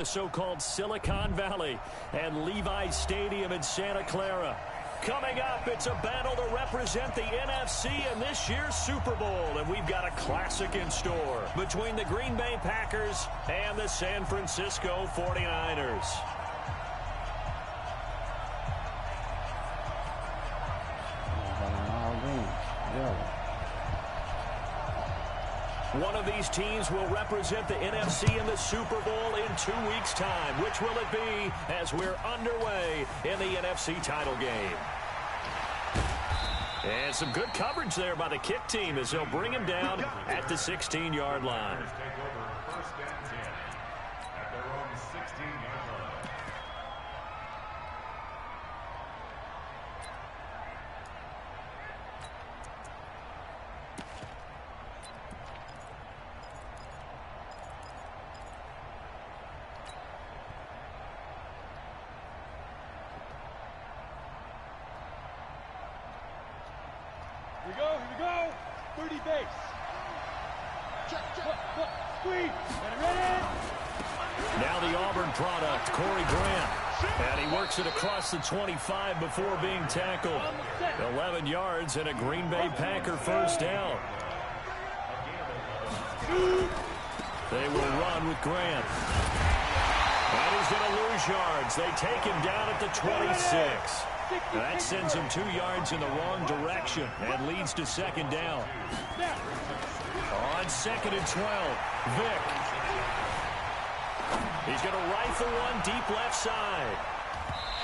The so-called Silicon Valley and Levi's Stadium in Santa Clara. Coming up, it's a battle to represent the NFC in this year's Super Bowl, and we've got a classic in store between the Green Bay Packers and the San Francisco 49ers. One of these teams will represent the NFC in the Super Bowl in 2 weeks' time. Which will it be as we're underway in the NFC title game? And some good coverage there by the kick team as they'll bring him down at the 16-yard line. Here we go. 30 base. Check. Squeeze. Ready. Now the Auburn product, Corey Grant. And he works it across the 25 before being tackled. 11 yards and a Green Bay Packer first down. They will run with Grant. And he's going to lose yards. They take him down at the 26. That sends him 2 yards in the wrong direction and leads to second down. On 2nd and 12, Vick. He's going to rifle one deep left side.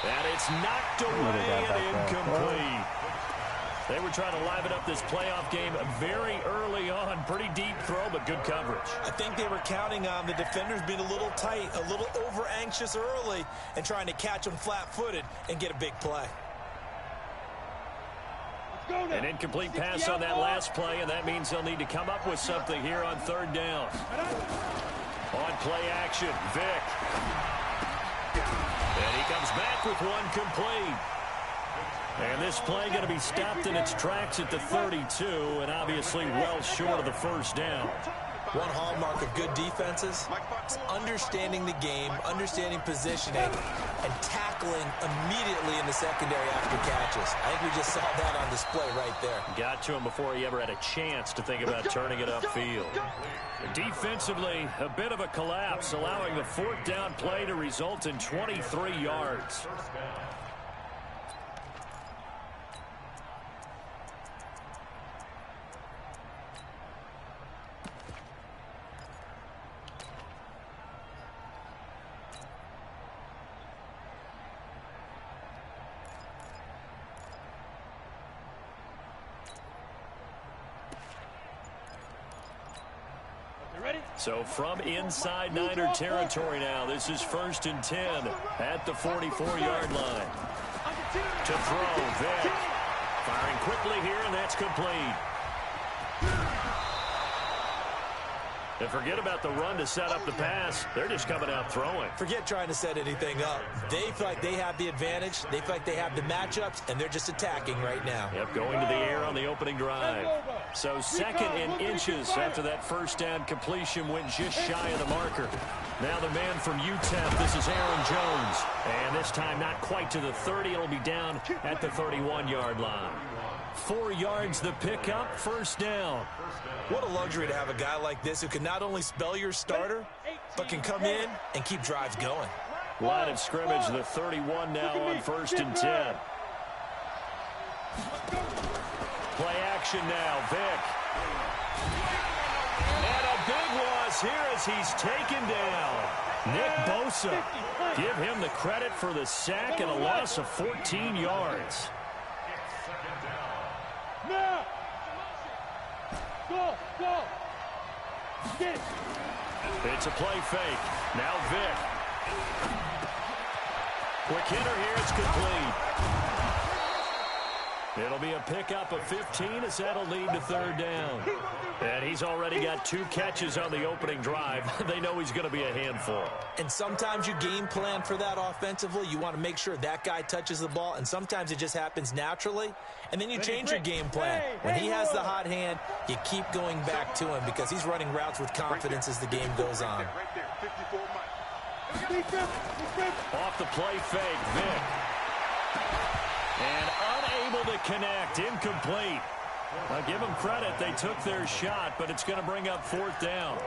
And it's knocked away and incomplete. They were trying to liven up this playoff game very early on. Pretty deep throw, but good coverage. I think they were counting on the defenders being a little tight, a little over-anxious early, and trying to catch them flat-footed and get a big play. An incomplete pass on that last play, and that means they'll need to come up with something here on third down. On play action, Vick. And he comes back with one complete. And this play going to be stopped in its tracks at the 32, and obviously well short of the first down. One hallmark of good defenses is understanding the game, understanding positioning, and tackling immediately in the secondary after catches. I think we just saw that on display right there. Got to him before he ever had a chance to think about turning it upfield. Defensively, a bit of a collapse, allowing the fourth down play to result in 23 yards. So from inside Niner territory now, this is 1st and 10 at the 44-yard line. To throw, Vick. Firing quickly here, and that's complete. And forget about the run to set up the pass. They're just coming out throwing. Forget trying to set anything up. They feel like they have the advantage. They feel like they have the matchups, and they're just attacking right now. Yep, going to the air on the opening drive. So 2nd and inches after that first down completion went just shy of the marker. Now the man from UTEP, this is Aaron Jones. And this time not quite to the 30. It'll be down at the 31-yard line. 4 yards the pickup, first down. What a luxury to have a guy like this who can not only spell your starter, but can come in and keep drives going. Line of scrimmage, the 31 now on 1st and 10. Play action now, Vick. And a big loss here as he's taken down. Nick Bosa. Give him the credit for the sack and a loss of 14 yards. Now. Go. Get it. It's a play fake. Now Vick. Quick hitter here. It's complete. It'll be a pickup of 15 as that'll lead to third down. And he's already got 2 catches on the opening drive. They know he's going to be a handful. And sometimes you game plan for that offensively. You want to make sure that guy touches the ball, and sometimes it just happens naturally. And then you change your game plan. When he has the hot hand, you keep going back to him because he's running routes with confidence as the game goes on. Off the play fake, Vic. And unable to connect, incomplete. I'll give them credit, they took their shot, but it's going to bring up 4th down.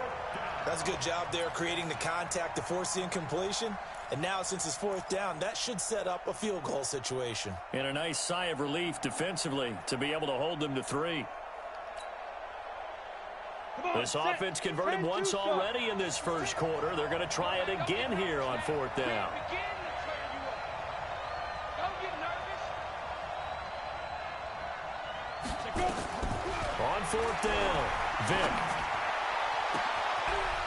That's a good job there creating the contact to force the incompletion. And now since it's 4th down, that should set up a field goal situation. And a nice sigh of relief defensively to be able to hold them to 3. This offense converted once already in this first quarter. They're going to try it again here on 4th down. On 4th down, Vic.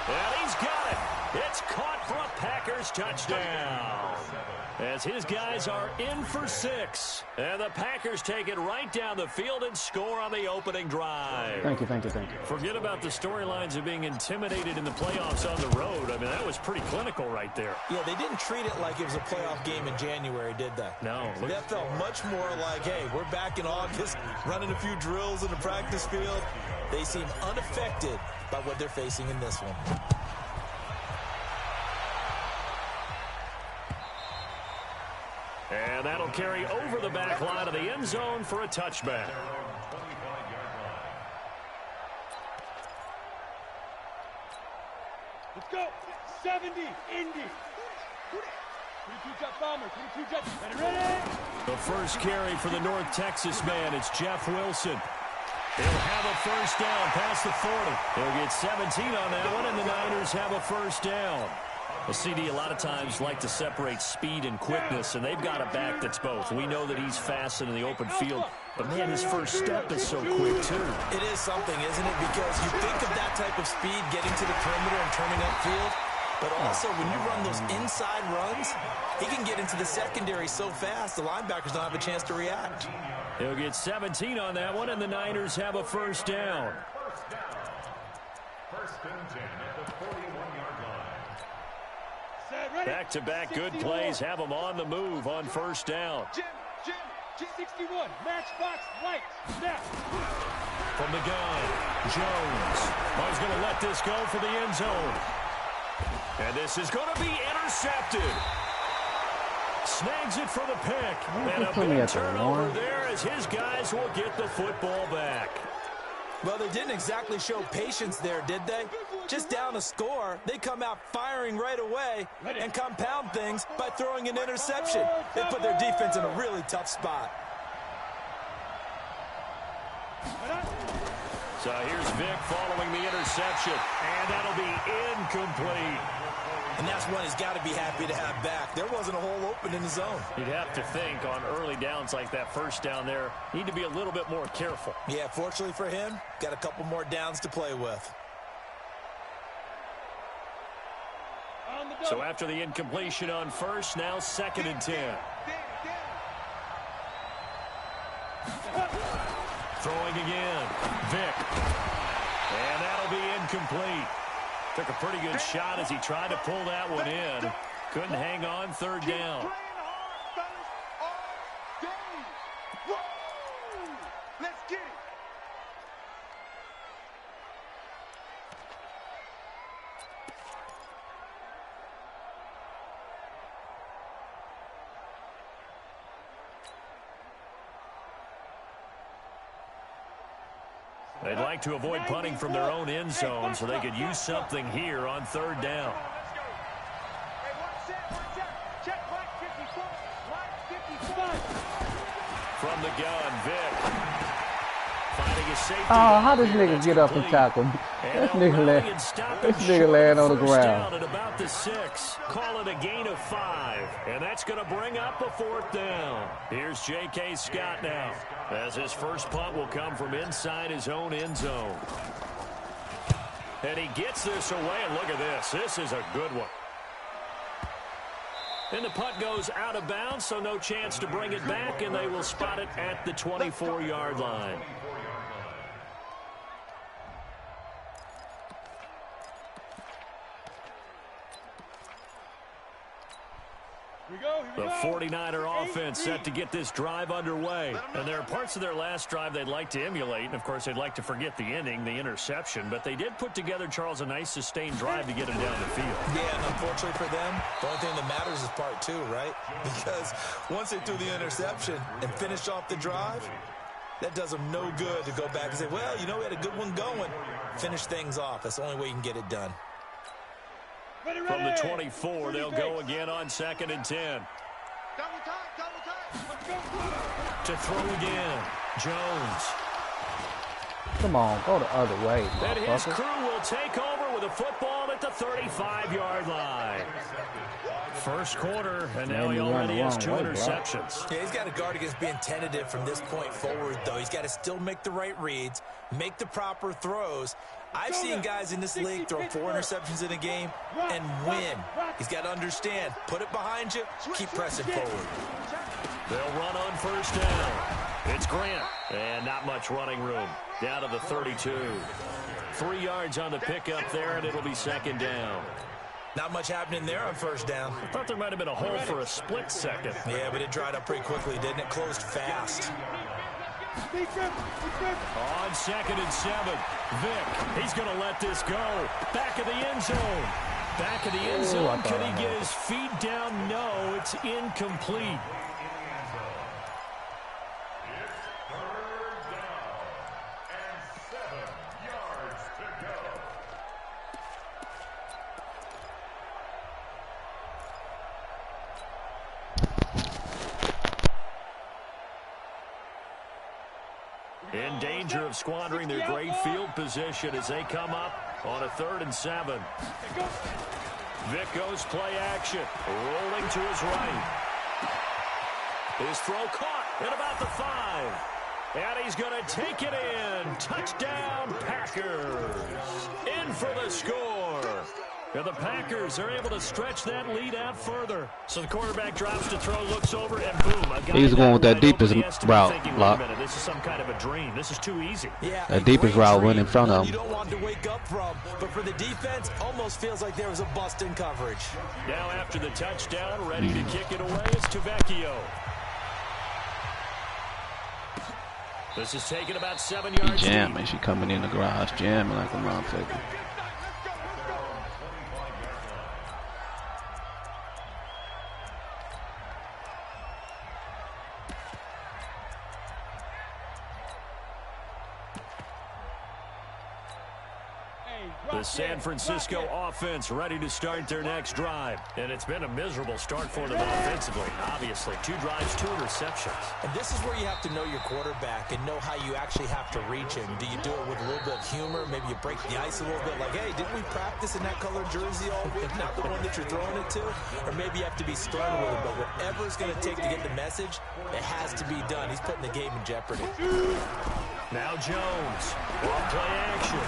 And he's got it. It's caught for a Packers touchdown. As his guys are in for 6. And the Packers take it right down the field and score on the opening drive. Thank you. Forget about the storylines of being intimidated in the playoffs on the road. I mean, that was pretty clinical right there. Yeah, they didn't treat it like it was a playoff game in January, did they? No. That felt much more like, hey, we're back in August, running a few drills in the practice field. They seem unaffected by what they're facing in this one. And that'll carry over the back line of the end zone for a touchback. Let's go. 70, Indy. 22 jet bomber, 22 jet. Ready? The first carry for the North Texas man, it's Jeff Wilson. He'll have a first down past the 40. He'll get 17 on that one, and the Niners have a first down. The CD a lot of times like to separate speed and quickness, and they've got a back that's both. We know that he's fast in the open field, but, man, his first step is so quick, too. It is something, isn't it? Because you think of that type of speed getting to the perimeter and turning upfield, but also when you run those inside runs, he can get into the secondary so fast the linebackers don't have a chance to react. He'll get 17 on that one, and the Niners have a first down. First and 10 at the 41-yard line. Back-to-back good plays have them on the move on first down. Jim, 61, matchbox, light, snap. From the gun, Jones. He's going to let this go for the end zone. And this is going to be intercepted. Snags it for the pick. And a big turnover there as his guys will get the football back. Well, they didn't exactly show patience there, did they? Just down a score, they come out firing right away and compound things by throwing an interception. They put their defense in a really tough spot. So here's Vic following the interception, and that'll be incomplete. And that's one he's got to be happy to have back. There wasn't a hole open in the zone. You'd have to think on early downs like that first down there, need to be a little bit more careful. Yeah, fortunately for him, got a couple more downs to play with. So after the incompletion on first, now 2nd and 10. Throwing again, Vic. And that'll be incomplete. Took a pretty good shot as he tried to pull that one in. Couldn't hang on, 3rd down. Let's get it. They'd like to avoid punting from their own end zone so they could use something here on 3rd down. From the gun, Vic. Finding his safety. Oh, how this nigga get up and tackle me? This nigga laying on the ground. At about the 6. Call it a gain of 5. And that's going to bring up a 4th down. Here's J.K. Scott now, as his first punt will come from inside his own end zone. And he gets this away, and look at this. This is a good one. And the punt goes out of bounds, so no chance to bring it back, and they will spot it at the 24-yard line. The 49er offense set to get this drive underway. And there are parts of their last drive they'd like to emulate. And, of course, they'd like to forget the ending, the interception. But they did put together, Charles, a nice sustained drive to get them down the field. Yeah, and unfortunately for them, the only thing that matters is part two, right? Because once they threw the interception and finished off the drive, that does them no good to go back and say, well, you know, we had a good one going. Finish things off. That's the only way you can get it done. From the 24, they'll go again on 2nd and 10. To throw again, Jones. Come on, go the other way, And his motherfucker. crew will take over with a football at the 35-yard line. First quarter, and now he already has 2 interceptions. Yeah, he's got to guard against being tentative from this point forward, though. He's got to still make the right reads, make the proper throws. I've seen guys in this league throw 4 interceptions in a game and win. He's got to understand, put it behind you, keep pressing forward. They'll run on first down. It's Grant, and not much running room. Down to the 32. 3 yards on the pickup there, and it'll be 2nd down. Not much happening there on first down. I thought there might have been a hole for a split second. Yeah, but it dried up pretty quickly, didn't it? Closed fast. On 2nd and 7, Vick, he's going to let this go. Back of the end zone. Back of the end zone. Could he get his feet down? No, it's incomplete. In danger of squandering their great field position as they come up on a 3rd and 7. Vick goes play action, rolling to his right. His throw caught at about the 5. And he's going to take it in. Touchdown, Packers. In for the score. And the Packers are able to stretch that lead out further. So the quarterback drops to throw, looks over, and boom. He's going with that deepest route. This is some kind of a dream. This is too easy. Yeah, that deepest route went in front of him. You don't want to wake up from, but for the defense, almost feels like there was a bust in coverage. Now after the touchdown, ready to kick it away is Tavecchio. This is taken about 7 yards. He jamming. She coming in the garage jamming like a motherfucker. The San Francisco offense ready to start their next drive. And it's been a miserable start for them offensively. Obviously, 2 drives, 2 interceptions. And this is where you have to know your quarterback and know how you actually have to reach him. Do you do it with a little bit of humor? Maybe you break the ice a little bit like, hey, didn't we practice in that color jersey all week? Not the one that you're throwing it to? Or maybe you have to be stern with him. But whatever it's going to take to get the message, it has to be done. He's putting the game in jeopardy. Now Jones. Off play action.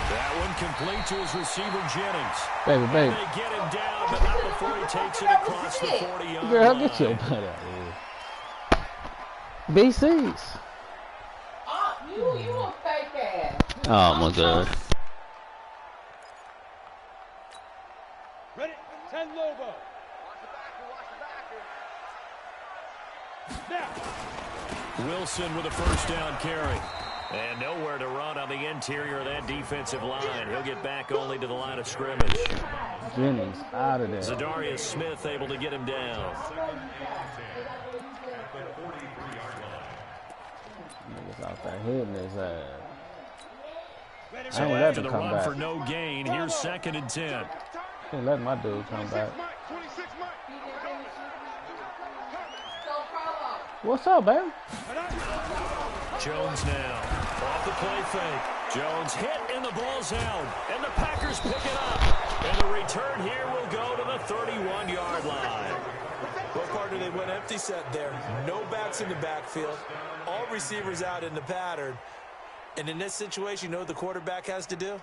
That one complete to his receiver, Jennings. Baby. They get him down, but not before he takes it across the 40-yard Girl, line. get your butt out of here. BC's. You a fake ass. Oh, my God. Ready? 10 Lobo. Now. Wilson with a first down carry. And nowhere to run on the interior of that defensive line. He'll get back only to the line of scrimmage. Jennings out of there. Zadarius Smith able to get him down. Niggas out there hitting his ass. So I ain't after letting the him come run back. for no gain, here's 2nd and 10. Can't let my dude come back. What's up, baby? Jones now. Off the play fake. Jones hit and the ball's out. And the Packers pick it up. And the return here will go to the 31-yard line. Well, partner, they went empty set there. No backs in the backfield. All receivers out in the pattern. And in this situation, you know what the quarterback has to do?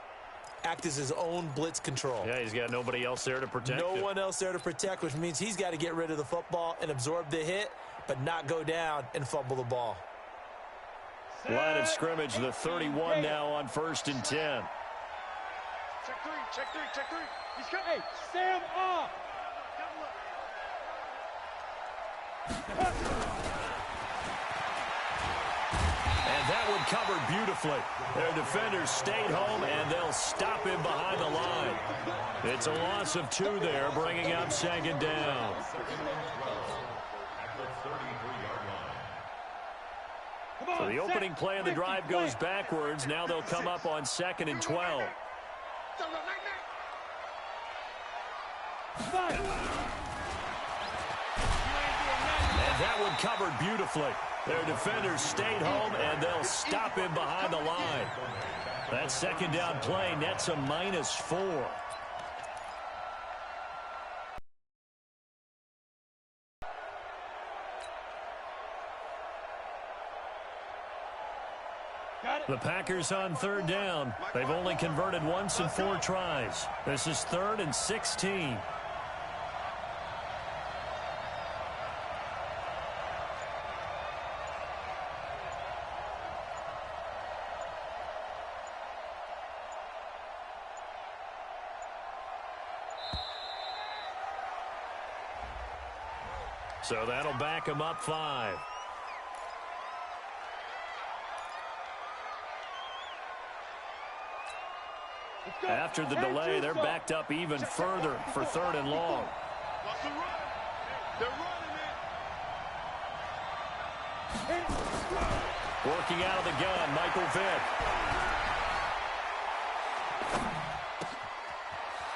Act as his own blitz control. Yeah, he's got nobody else there to protect him. No one else there to protect, which means he's got to get rid of the football and absorb the hit, but not go down and fumble the ball. Line of scrimmage, the 31 now on 1st and 10. Check three. He's coming. Hey, Sam off. And that one covered beautifully. Their defenders stayed home, and they'll stop him behind the line. It's a loss of 2 there, bringing up second down. So the opening play of the drive goes backwards. Now they'll come up on 2nd and 12. And that one covered beautifully. Their defenders stayed home, and they'll stop him behind the line. That second down play nets a -4. The Packers on 3rd down. They've only converted once in 4 tries. This is 3rd and 16. So that'll back him up 5. After the delay, they're backed up even further for 3rd and long. Working out of the gun, Michael Vick.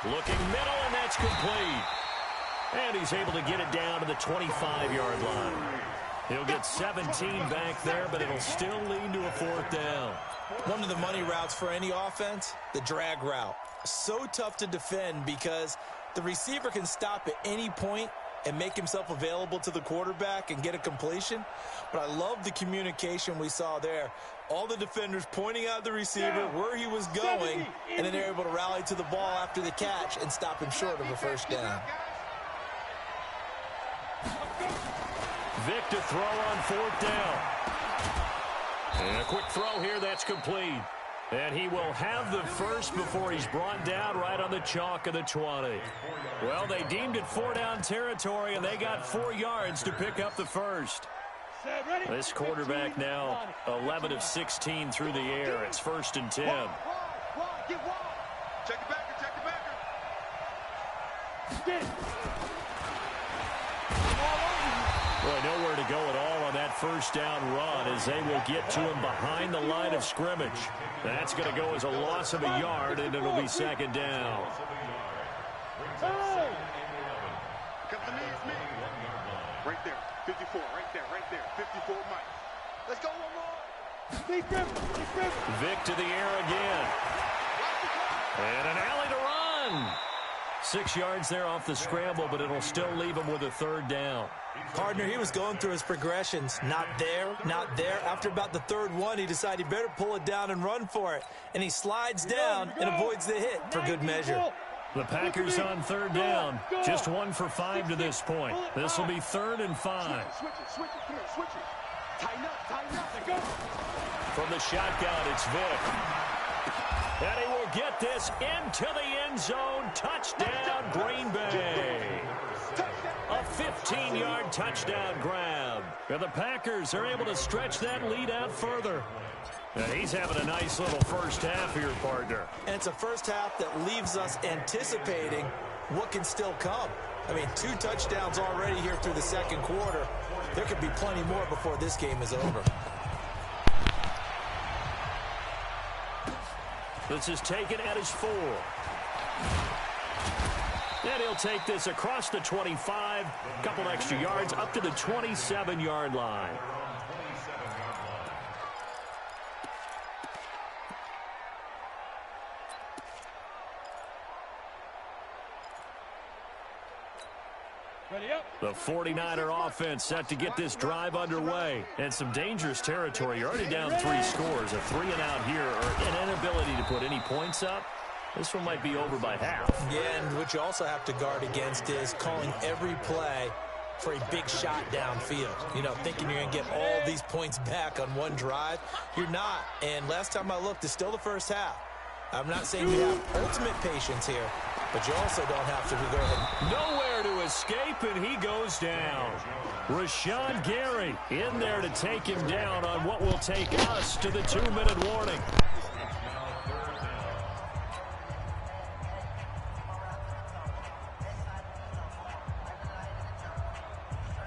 Looking middle, and that's complete. And he's able to get it down to the 25-yard line. He'll get 17 back there, but it'll still lead to a 4th down. One of the money routes for any offense, the drag route. So tough to defend because the receiver can stop at any point and make himself available to the quarterback and get a completion. But I love the communication we saw there. All the defenders pointing out the receiver where he was going, and then they're able to rally to the ball after the catch and stop him short of a 1st down. Vick to throw on 4th down. And a quick throw here, that's complete. And he will have the first before he's brought down right on the chalk of the 20. Well, they deemed it 4-down territory, and they got 4 yards to pick up the first. This quarterback now 11 of 16 through the air. It's 1st and 10. Check it back, check it back. Boy, nowhere to go at all on that 1st down run as they will get to him behind the line of scrimmage. That's going to go as a loss of a yard, and it'll be 2nd down. Right there, 54, right there, 54, Mike. Let's go one more. Vick to the air again. And an alley to run. 6 yards there off the scramble, but it'll still leave him with a 3rd down. Partner, he was going through his progressions. Not there, not there. After about the 3rd one, he decided he better pull it down and run for it. And he slides down and avoids the hit for good measure. The Packers on 3rd down. Just 1 for 5 to this point. This will be 3rd and 5. Switch it, come here, switch it. Tighten up, go. From the shotgun, it's Vick. And he will get this into the end zone. Touchdown, Green Bay. A 15-yard touchdown grab. And the Packers are able to stretch that lead out further. And he's having a nice little 1st half here, partner. And it's a 1st half that leaves us anticipating what can still come. I mean, 2 touchdowns already here through the 2nd quarter. There could be plenty more before this game is over. This is taken at his 4. And he'll take this across the 25, a couple extra yards up to the 27-yard line. The 49er offense set to get this drive underway. And some dangerous territory. You're already down 3 scores. A 3-and-out here, or an inability to put any points up. This one might be over by half. Yeah, and what you also have to guard against is calling every play for a big shot downfield. You know, thinking you're going to get all these points back on one drive. You're not. And last time I looked, it's still the 1st half. I'm not saying you have ultimate patience here, but you also don't have to go ahead. Nowhere to escape, and he goes down. Rashawn Gary in there to take him down on what will take us to the 2-minute warning.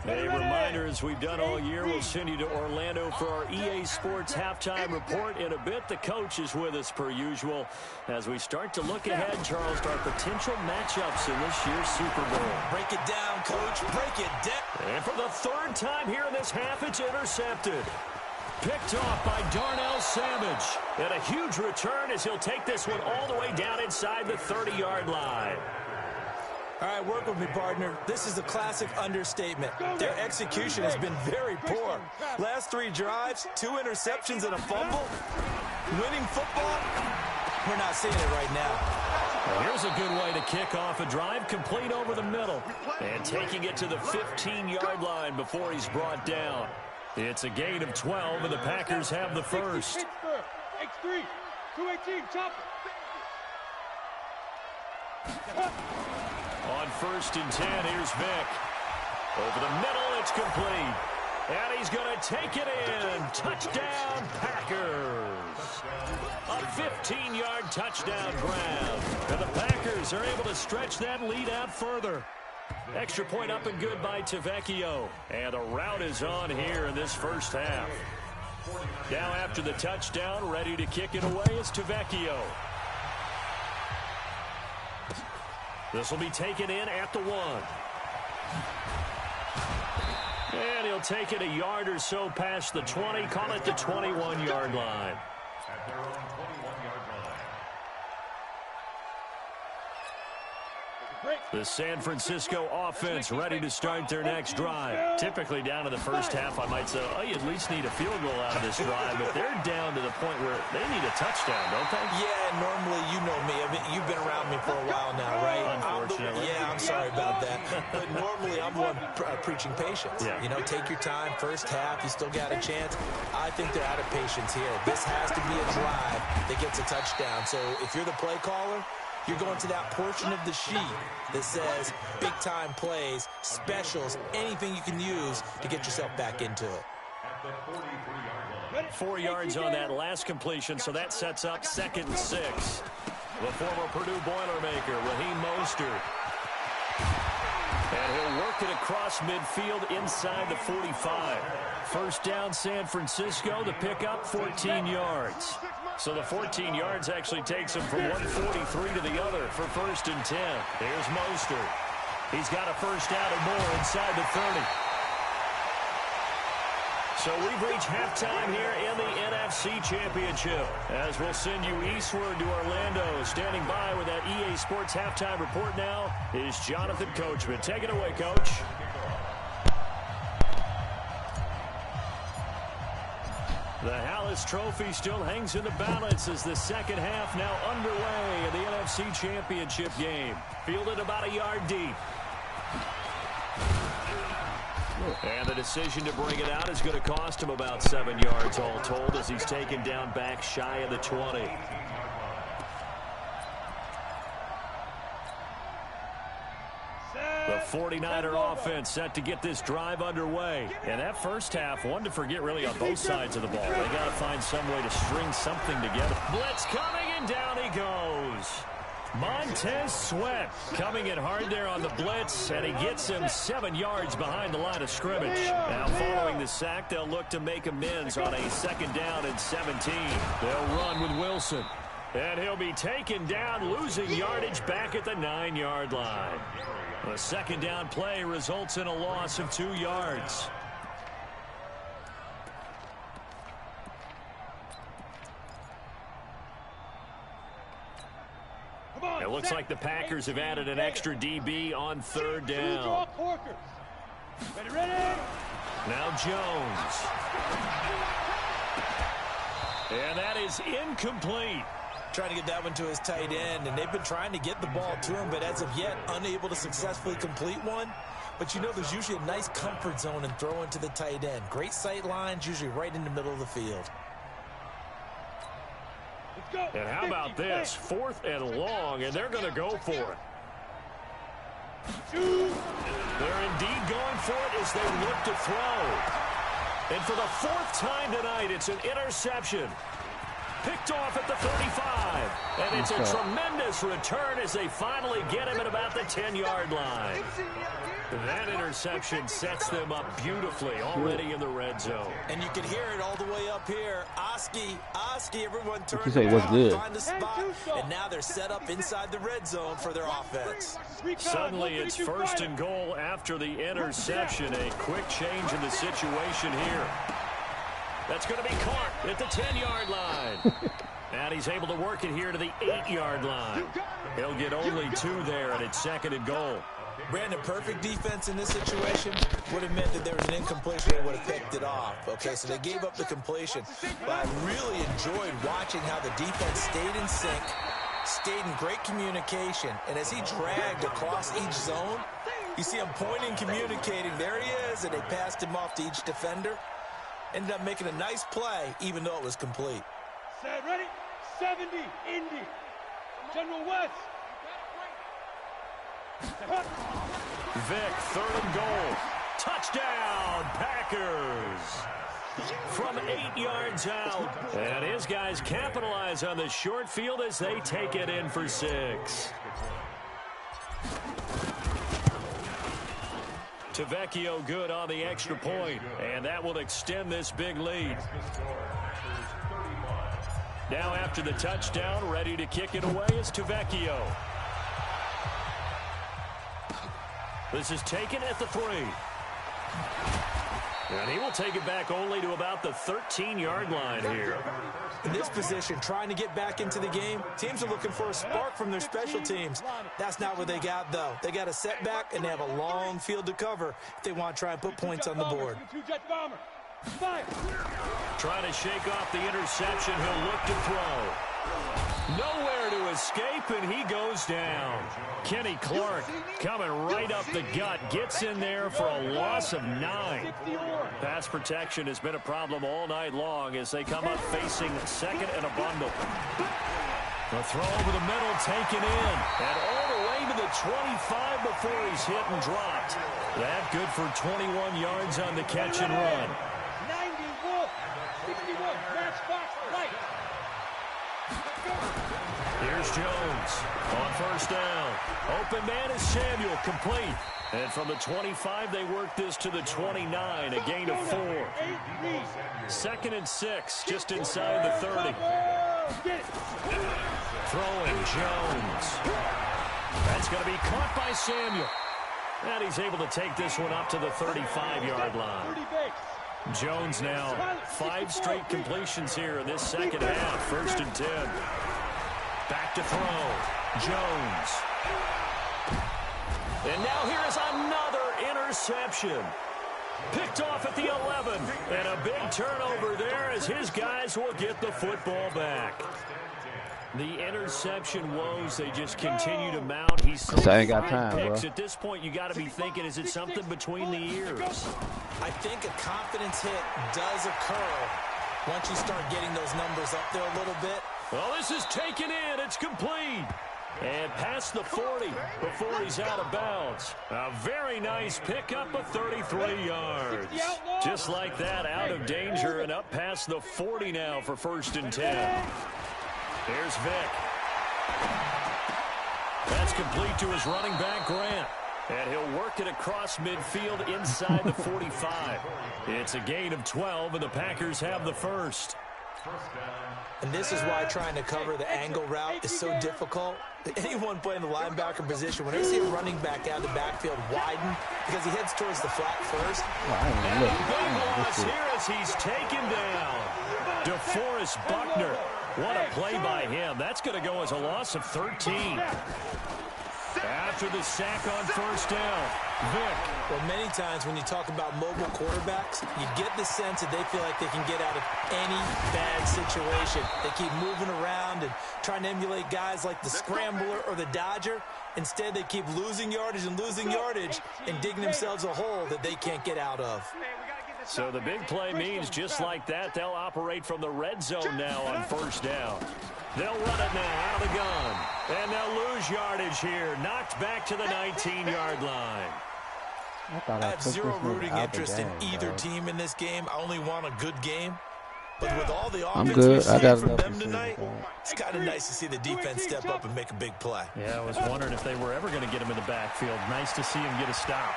A reminder, as we've done all year, we'll send you to Orlando for our EA Sports halftime report in a bit. The coach is with us per usual as we start to look ahead, Charles, to our potential matchups in this year's Super Bowl. Break it down, Coach. Break it down. And for the third time here in this half, it's intercepted. Picked off by Darnell Savage. And a huge return as he'll take this one all the way down inside the 30-yard line. All right, work with me, partner. This is a classic understatement. Their execution has been very poor. Last 3 drives, 2 interceptions and a fumble. Winning football, we're not seeing it right now. Well, here's a good way to kick off a drive, complete over the middle. And taking it to the 15-yard line before he's brought down. It's a gain of 12, and the Packers have the first. X3, 218, chop it. On 1st and 10, here's Vick. Over the middle, it's complete. And he's going to take it in. Touchdown, Packers. A 15-yard touchdown grab. And the Packers are able to stretch that lead out further. Extra point up and good by Tavecchio. And a rout is on here in this first half. Now after the touchdown, ready to kick it away is Tavecchio. This will be taken in at the 1. And he'll take it a yard or so past the 20. Call it the 21-yard line. At their own 21-yard line. The San Francisco offense ready to start their next drive. Typically down to the first half, I might say, oh, you at least need a field goal out of this drive, but they're down to the point where they need a touchdown, don't they? Yeah, normally, you know me. I mean, you've been around me for a while now, right? Unfortunately. I'm sorry about that. But normally, I'm the one preaching patience. Yeah. You know, take your time. First half, you still got a chance. I think they're out of patience here. This has to be a drive that gets a touchdown. So if you're the play caller, you're going to that portion of the sheet that says big-time plays, specials, anything you can use to get yourself back into it. At the 43-yard line. 4 yards on that last completion, so that sets up 2nd and 6. The former Purdue Boilermaker, Raheem Mostert. And he'll work it across midfield inside the 45. First down, San Francisco. The pickup, 14 yards. So the 14 yards actually takes him from 143 to the other for 1st and 10. Here's Mostert. He's got a first down and more inside the 30. So we've reached halftime here in the NFC Championship. As we'll send you eastward to Orlando. Standing by with that EA Sports halftime report now is Jonathan Coachman. Take it away, Coach. The Hallis Trophy still hangs in the balance as the second half now underway in the NFC Championship game. Fielded about a yard deep. And the decision to bring it out is going to cost him about 7 yards all told as he's taken down back shy of the 20. The 49er offense set to get this drive underway. And that first half, one to forget really on both sides of the ball. They got to find some way to string something together. Blitz coming, and down he goes. Montez Sweat coming in hard there on the blitz, and he gets him 7 yards behind the line of scrimmage. Now following the sack, they'll look to make amends on a 2nd down and 17. They'll run with Wilson. And he'll be taken down, losing yardage back at the 9-yard line. The 2nd down play results in a loss of 2 yards. It looks like the Packers have added an extra DB on 3rd down. Now Jones. And that is incomplete. Trying to get that one to his tight end, and they've been trying to get the ball to him, but as of yet, unable to successfully complete one. But you know, there's usually a nice comfort zone in throwing to the tight end. Great sight lines, usually right in the middle of the field. And how about this? 4th and long, and they're going to go for it. for it as they look to throw. And for the 4th time tonight, it's an interception. Picked off at the 35. And it's a tremendous return as they finally get him at about the 10-yard line. That interception sets them up beautifully already in the red zone. And you can hear it all the way up here. Oski, everyone turned you say it was good. find the spot, and now they're set up inside the red zone for their offense. Suddenly it's 1st and goal after the interception. A quick change in the situation here. That's going to be caught at the 10-yard line. And he's able to work it here to the 8-yard line. He'll get only 2 there, and it's 2nd and goal. Brandon, perfect defense in this situation would have meant that there was an incompletion. They would have picked it off. Okay, so they gave up the completion. But I really enjoyed watching how the defense stayed in sync, stayed in great communication. And as he dragged across each zone, you see him pointing, communicating. There he is, and they passed him off to each defender. Ended up making a nice play, even though it was complete. Set, ready? 70, Indy. General West. Vic, 3rd and goal. Touchdown, Packers. From 8 yards out. And his guys capitalize on the short field as they take it in for 6. Tavecchio good on the extra point, and that will extend this big lead. Now after the touchdown, ready to kick it away is Tavecchio. This is taken at the 3. And he will take it back only to about the 13-yard line here. In this position, trying to get back into the game, teams are looking for a spark from their special teams. That's not what they got, though. They got a setback, and they have a long field to cover if they want to try and put points on the board. Trying to shake off the interception. He'll look to throw. Nowhere to escape, and he goes down. Kenny Clark coming right up the gut. Gets in there for a loss of 9. Pass protection has been a problem all night long as they come up facing 2nd and a bundle. The throw over the middle taken in. And all the way to the 25 before he's hit and dropped. That good for 21 yards on the catch and run. 91, 61, matchbox, right. Here's Jones on 1st down. Open man is Samuel, complete. And from the 25, they work this to the 29, a gain of 4. 2nd and 6, just inside the 30. Throwing Jones. That's going to be caught by Samuel. And he's able to take this one up to the 35-yard line. Jones now 5 straight completions here in this 2nd half. 1st and 10. Back to throw. Jones. And now here is another interception. Picked off at the 11. And a big turnover there as his guys will get the football back. The interception woes, they just continue to mount. He's so I ain't got time, picks. bro. At this point, you got to be thinking, is it something between the ears? I think a confidence hit does occur once you start getting those numbers up there a little bit. Well, this is taken in. It's complete. And past the 40 before he's out of bounds. A very nice pickup of 33 yards. Just like that, out of danger and up past the 40 now for 1st and 10. Here's Vic. That's complete to his running back, Grant. And he'll work it across midfield inside the 45. It's a gain of 12, and the Packers have the 1st. And this is why trying to cover the angle route is so difficult. Anyone playing the linebacker position, whenever you see a running back out of the backfield widen, because he heads towards the flat first. Big loss here as he's taken down. DeForest Buckner. What a play by him. That's going to go as a loss of 13. After the sack on 1st down, Vic. Well, many times when you talk about mobile quarterbacks, you get the sense that they feel like they can get out of any bad situation. They keep moving around and trying to emulate guys like the Scrambler or the Dodger. Instead, they keep losing yardage and digging themselves a hole that they can't get out of. So the big play means just like that, they'll operate from the red zone now on 1st down. They'll run it now out of the gun. And they'll lose yardage here. Knocked back to the 19-yard line. I have zero rooting interest in either team in this game. I only want a good game. But with all the offense we've seen from them tonight, it's kind of nice to see the defense step up and make a big play. Yeah, I was wondering if they were ever going to get him in the backfield. Nice to see him get a stop.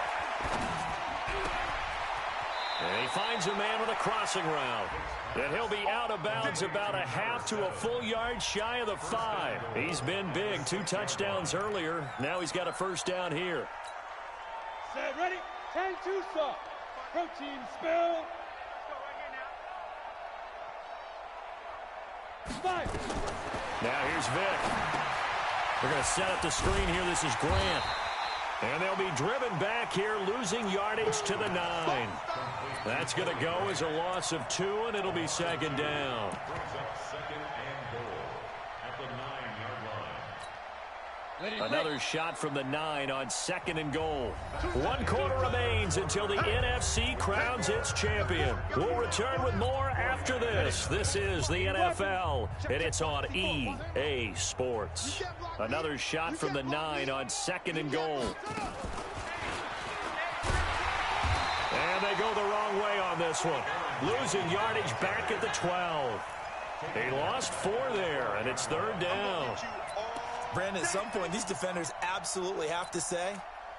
And he finds a man with a crossing route. And he'll be out of bounds about a half to a full yard shy of the 5. He's been big. 2 touchdowns earlier. Now he's got a first down here. Set, ready, 10-2 stop. Protein spill. 5. Now here's Vic. They're going to set up the screen here. This is Grant. And they'll be driven back here, losing yardage to the 9. That's going to go as a loss of 2, and it'll be second down. Second and goal at the 9-yard line. Another shot from the 9 on second and goal. 1 quarter remains until the NFC crowns its champion. We'll return with more after this. This is the NFL, and it's on EA Sports. Another shot from the 9 on second and goal. And they go the wrong way on this one. Losing yardage back at the 12. They lost 4 there, and it's third down. Brandon, at some point, these defenders absolutely have to say,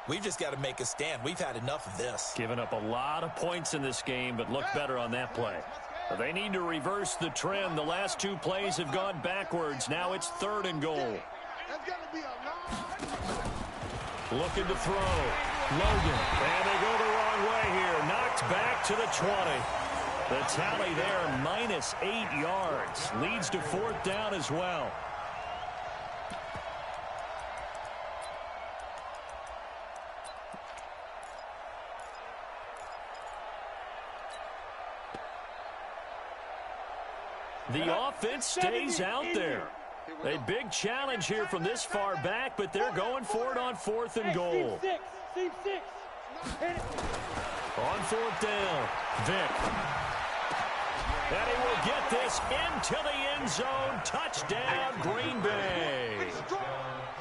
we've just got to make a stand. We've had enough of this. Giving up a lot of points in this game, but look better on that play. They need to reverse the trend. The last 2 plays have gone backwards. Now it's third and goal. Looking to throw. Logan. And they go the wrong way here. Knocked back to the 20. The tally there, minus 8 yards. Leads to fourth down as well. The offense stays out there. A big challenge here from this far back, but they're going for it on fourth and goal. On fourth down, Vic. And he will get this into the end zone. Touchdown, Green Bay.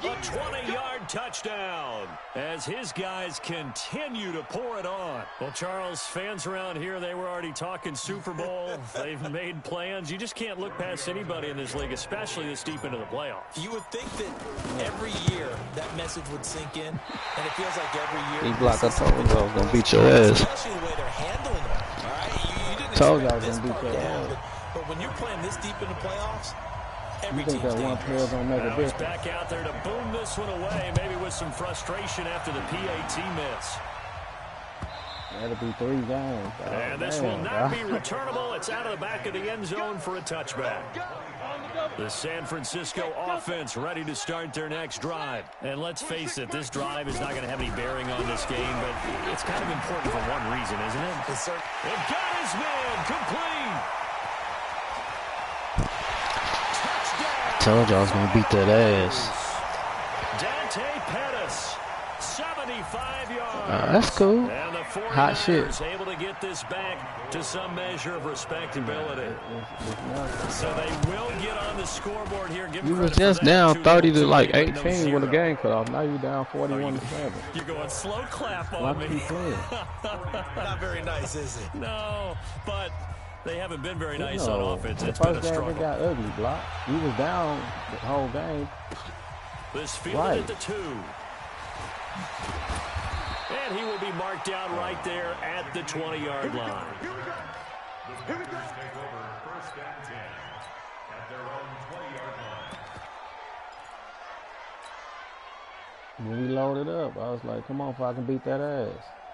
A 20-yard touchdown as his guys continue to pour it on. Well, Charles, fans around here, they were already talking Super Bowl. They've made plans. You just can't look past anybody in this league, especially this deep into the playoffs. You would think that every year that message would sink in, and it feels like every year. He blocked. I told him I was going to beat your ass. Especially the way they're handling it. All right? You didn't Told you I expect was this going to beat part your down, ass. but when you're playing this deep in the playoffs, every You think team's that one player dangerous. going to make a Now he's difference? back out there to boom this one away, maybe with some frustration after the PAT miss. That'll be 3 games. And this will not be returnable. It's out of the back of the end zone for a touchback. The San Francisco offense ready to start their next drive. And let's face it, this drive is not going to have any bearing on this game, but it's kind of important for one reason, isn't it? Yes, sir. It got his man complete. Touchdown. Told you I was going to beat that ass. Dante Pettis, 75 yards. That's cool. And the Hot 49ers shit. able to get this back to some measure of respectability. So they will get on the scoreboard here. Give You them was credit just for that. down 2 30 to goals like today, but no 18 when the 0. game cut off. Now you down 41 to 7. You're going slow clap Why on me. keep playing? Not very nice, is it? No, but they haven't been very nice No, on offense. the It's been a first game struggle. it got ugly, Block. We was down the whole game. This field Right. at the 2. And he will be marked down right there at the 20-yard line. The Packers take over first and 10 at their own 20-yard line. When we loaded up, I was like, come on, if I can beat that ass.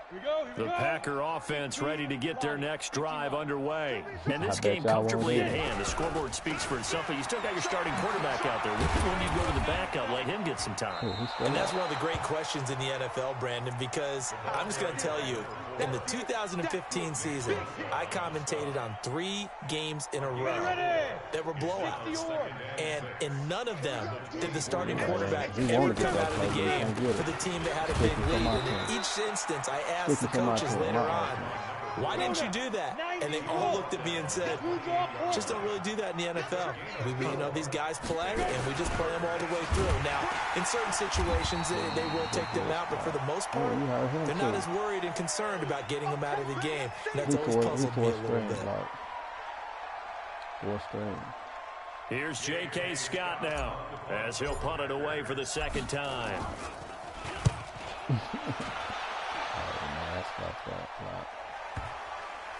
Here we go, here we The go. Packer offense ready to get their next drive underway. And this I bet game y'all won't comfortably win. in hand. The scoreboard speaks for itself, but you still got your starting quarterback out there. When you go to the backup, let him get some time. He's still And that's one of the great questions in the NFL, Brandon, because I'm just going to tell you, in the 2015 season, I commentated on 3 games in a row that were blowouts. And in none of them did the starting quarterback ever come out of the game for the team that had a big lead. And in each instance, I asked the coaches later on, Why didn't you do that? And they all looked at me and said, just don't really do that in the NFL. These guys play, and we just play them all the way through. Now, in certain situations, they will take them out, but for the most part, they're not as worried and concerned about getting them out of the game. And that's always puzzled me a little bit. Here's J.K. Scott now, as he'll punt it away for the second time.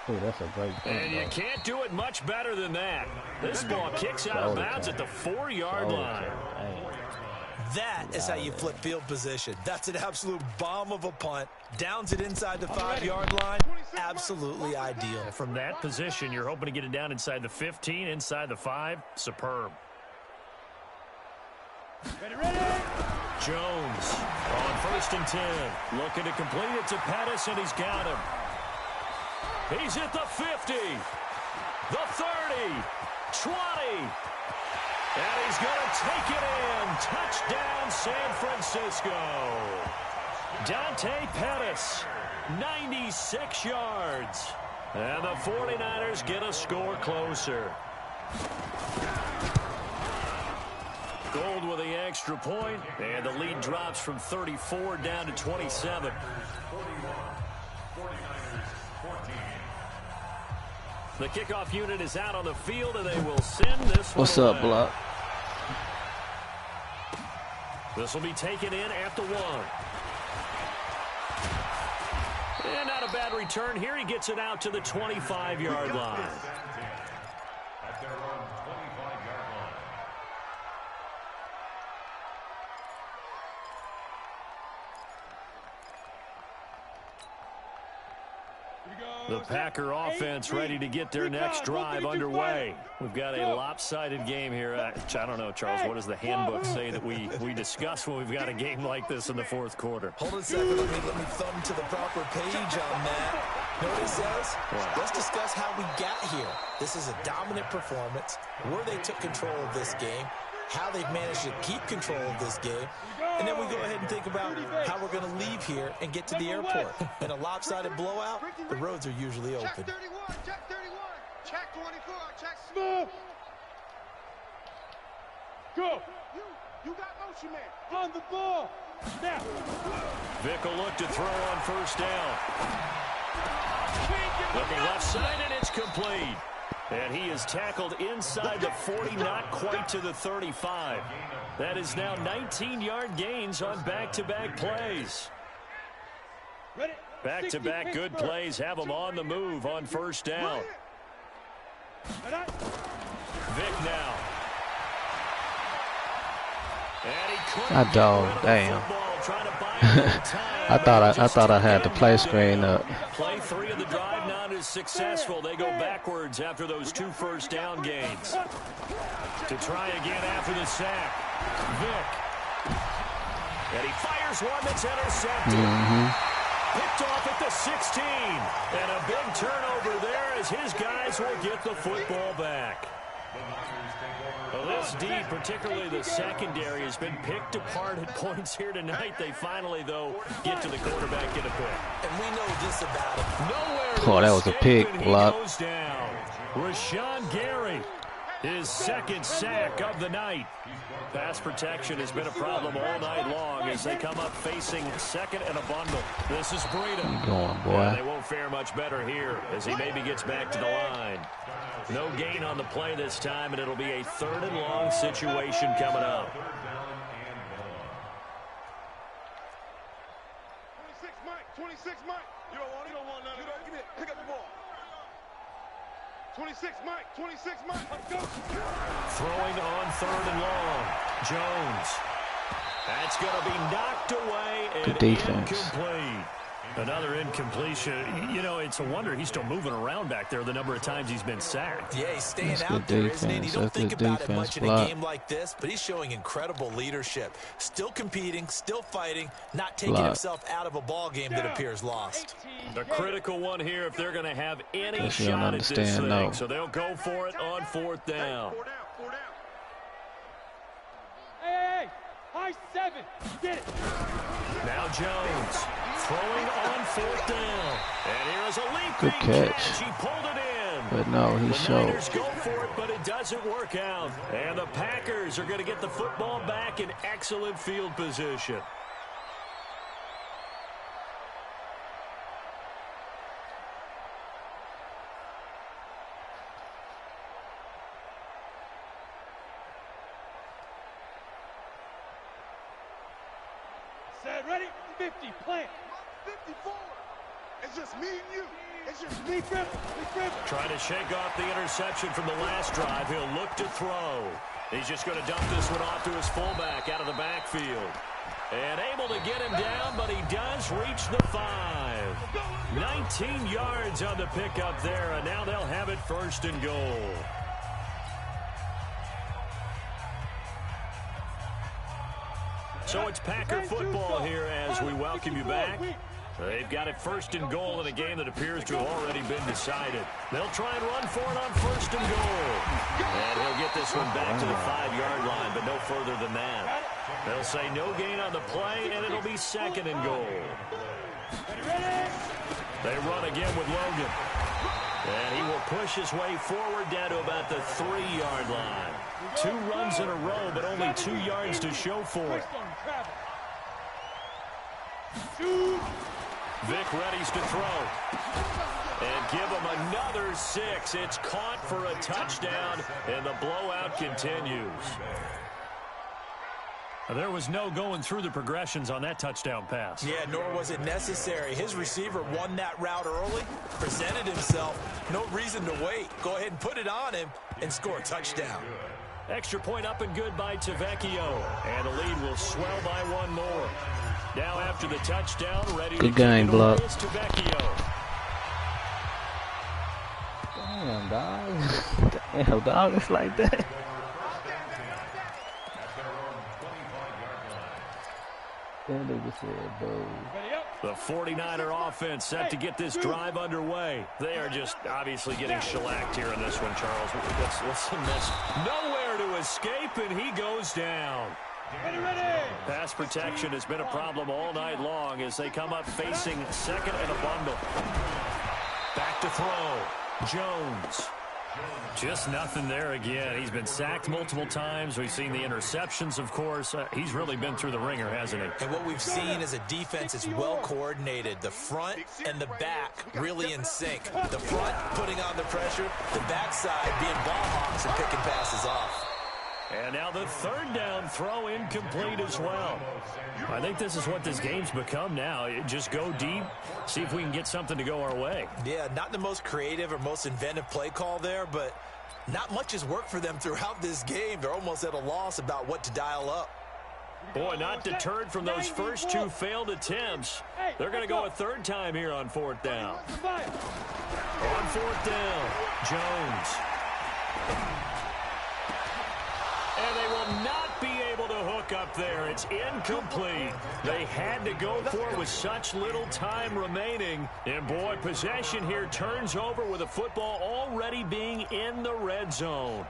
Ooh, that's a great thing, and you can't do it much better than that. This ball kicks out of bounds at the 4-yard line. That is how you flip field position. That's an absolute bomb of a punt. Downs it inside the 5-yard line. Absolutely ideal. From that position, you're hoping to get it down inside the 15, inside the 5. Superb. Jones on 1st and 10. Looking to complete it to Pettis, and he's got him. He's at the 50, the 30, 20, and he's going to take it in. Touchdown, San Francisco. Dante Pettis, 96 yards. And the 49ers get a score closer. Gold with the extra point, and the lead drops from 34 down to 27. The kickoff unit is out on the field, and they will send this one What's up, Block? This will be taken in at the 1. And not a bad return here. He gets it out to the 25-yard line. At their own 25-yard line. The Packer offense ready to get their next drive underway. We've got a lopsided game here. I don't know, Charles, what does the handbook say that we discuss when we've got a game like this in the 4th quarter? Hold on a second. Let me thumb to the proper page on that. Know what it says? Let's discuss how we got here. This is a dominant performance, where they took control of this game, how they've managed to keep control of this game, and then we go ahead and think about how we're going to leave here and get to the airport. In a lopsided blowout, the roads are usually open. Check 31, check 31, check 24, check smooth. Go. You got motion, man. On the ball. Now. Vic will look to throw on 1st down. Looking left side, and it's complete. And he is tackled inside the 40, not quite to the 35. That is now 19-yard gains on back-to-back plays. Back-to-back good plays have them on the move on 1st down. Vic now. And he couldn't damn. I thought I had the play screen up. Play 3 of the drive not as successful. They go backwards after those 2 1st down gains. To try again after the sack. Vic. And he fires one that's intercepted. Picked off at the 16. And a big turnover there as his guys will get the football back. Well, this D, particularly the secondary, has been picked apart at points here tonight. They finally, though, get to the quarterback, get a pick. And we know this about him. Nowhere that was a pick, Block. Goes down. Rashawn Gary, his 2nd sack of the night. Pass protection has been a problem all night long as they come up facing 2nd and a bundle. This is Breida. Keep going, boy. And they won't fare much better here as he maybe gets back to the line. No gain on the play this time, and it'll be a 3rd and long situation coming up. 26 Mike. You don't want none. Give it. Pick up the ball. 26 Mike. 26 Mike. Let's go. Throwing on 3rd and long. Jones. That's going to be knocked away and good defense. Incomplete. Another incompletion. You know, it's a wonder he's still moving around back there the number of times he's been sacked. Yeah, he's staying That's out good there, isn't he? You don't think about it much in a Block. game like this, but he's showing incredible leadership. Still competing, still fighting, not taking Block. himself out of a ball game that appears lost. The critical one here if they're going to have any Guess you don't shot at this understand, thing. no. So they'll go for it on 4th down. 4 down. Hey, high 7. Get it. Now Jones throwing on 4th down. And here is a Good leaping catch. He pulled it in. But no, he The showed. Niners go for it, but it doesn't work out. And the Packers are going to get the football back in excellent field position. Set, ready, 50, plant. 54. It's just me and you. It's just me, Griffin. Trying to shake off the interception from the last drive. He'll look to throw. He's just going to dump this one off to his fullback out of the backfield. And able to get him down, but he does reach the 5. 19 yards on the pickup there, and now they'll have it 1st and goal. So it's Packer football here as we welcome you back. They've got it 1st and goal in a game that appears to have already been decided. They'll try and run for it on 1st and goal. And he'll get this one back to the 5-yard line, but no further than that. They'll say no gain on the play, and it'll be 2nd and goal. They run again with Logan. And he will push his way forward down to about the 3-yard line. 2 runs in a row, but only 2 yards to show for it. Vic readies to throw. And give him another 6. It's caught for a touchdown, and the blowout continues. There was no going through the progressions on that touchdown pass. Yeah, nor was it necessary. His receiver won that route early, presented himself. No reason to wait. Go ahead and put it on him and score a touchdown. Extra point up and good by Tavecchio. And the lead will swell by 1 more. Now after the touchdown, ready Good to game, Block. Tavecchio. Damn, dog. Damn, dog. It's like that. That nigga said, boo. The 49er offense set to get this drive underway. They are just obviously getting shellacked here in this one, Charles. What's the miss? Nowhere to escape, and he goes down. Pass protection has been a problem all night long as they come up facing 2nd and a bundle. Back to throw. Jones. Just nothing there again. He's been sacked multiple times. We've seen the interceptions, of course. He's really been through the ringer, hasn't he? And what we've seen is a defense that's well coordinated. The front and the back really in sync. The front putting on the pressure, the backside being ball hawks and picking passes off. And now the 3rd down throw incomplete as well. I think this is what this game's become now. Just go deep, see if we can get something to go our way. Yeah, not the most creative or most inventive play call there, but not much has worked for them throughout this game. They're almost at a loss about what to dial up. Boy, not deterred from those first 2 failed attempts. They're going to go a 3rd time here on 4th down. On 4th down, Jones. And they will not be able to hook up there. It's incomplete. They had to go for it with such little time remaining. And, boy, possession here turns over with the football already being in the red zone.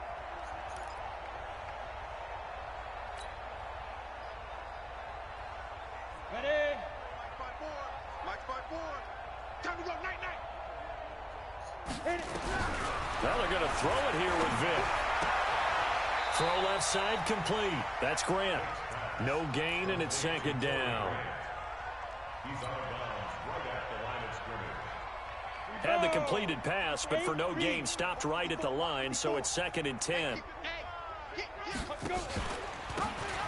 Ready? Time to go, night. Hit it. Well, they're going to throw it here with Vic. Throw left side complete. That's Grant. No gain, and it's 2nd down. He's out of bounds right at the line of scrimmage. Had the completed pass, but for no gain, stopped right at the line, so it's 2nd and 10.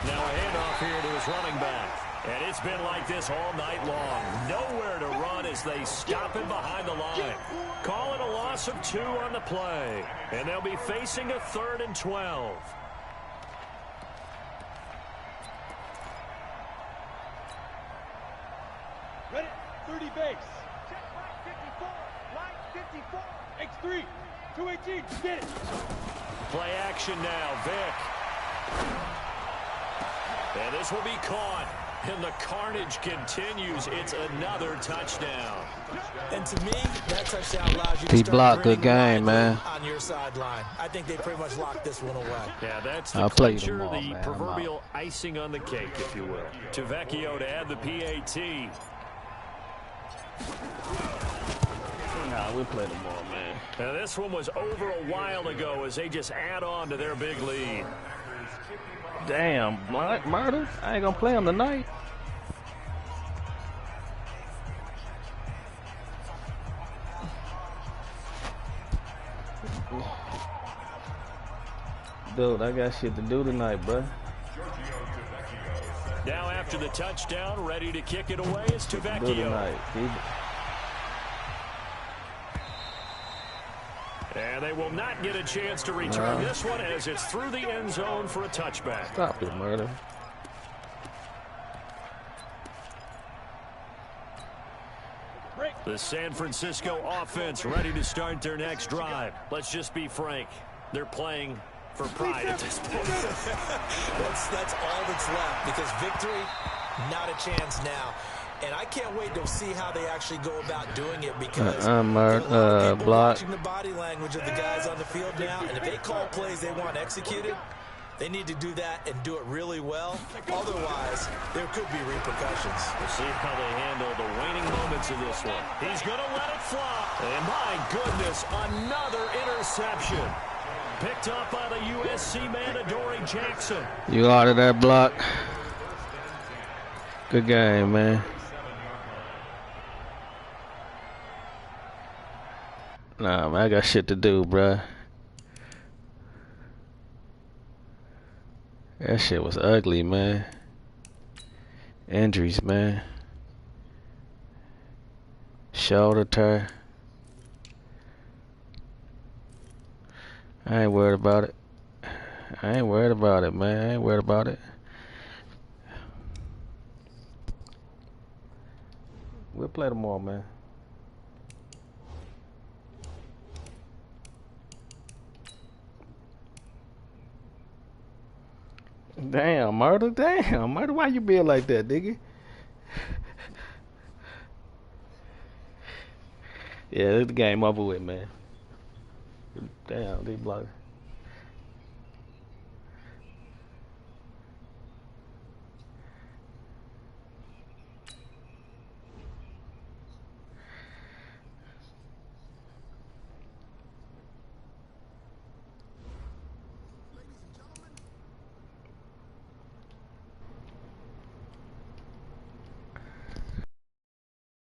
Now a handoff here to his running back. And it's been like this all night long. Nowhere to run as they stop him behind the line. Call it a loss of 2 on the play. And they'll be facing a 3rd and 12. Ready? 30 base. Check line 54. X3. 218. Get it. Play action now. Vic. And this will be caught. And the carnage continues. It's another touchdown. And to me, that touchdown allows you to He start blocked. Good grinning game, widely man. on your sideline. I think they pretty much locked this one away. Yeah, that's the I'll play you clincher, tomorrow, the man. proverbial icing on the cake, if you will. Tavecchio to add the PAT. Nah, we play tomorrow, man. Now, this one was over a while ago as they just add on to their big lead. Damn, Murder. I ain't gonna play him tonight. Dude, I got shit to do tonight, bro. Now after the touchdown, ready to kick it away is Tavecchio. Do tonight. And they will not get a chance to return this one as it's through the end zone for a touchback. Stop it, Murder. The San Francisco offense ready to start their next drive. Let's just be frank. They're playing for pride at this point. that's all that's left, because victory, not a chance now. And I can't wait to see how they actually go about doing it, because block. watching the body language of the guys on the field now, and if they call plays they want executed, they need to do that and do it really well. Otherwise, there could be repercussions. We'll see how they handle the waning moments of this one. He's going to let it fly. And my goodness, another interception. Picked up by the USC man, Adoree Jackson. You out of that block. Good game, man. Nah, man, I got shit to do, bruh. That shit was ugly, man. Injuries, man. Shoulder tear. I ain't worried about it. I ain't worried about it, man. I ain't worried about it. We'll play tomorrow, man. Damn, Murder. Damn, Murder. Why you being like that, nigga? Yeah, this the game over with, man. Damn, they blocked.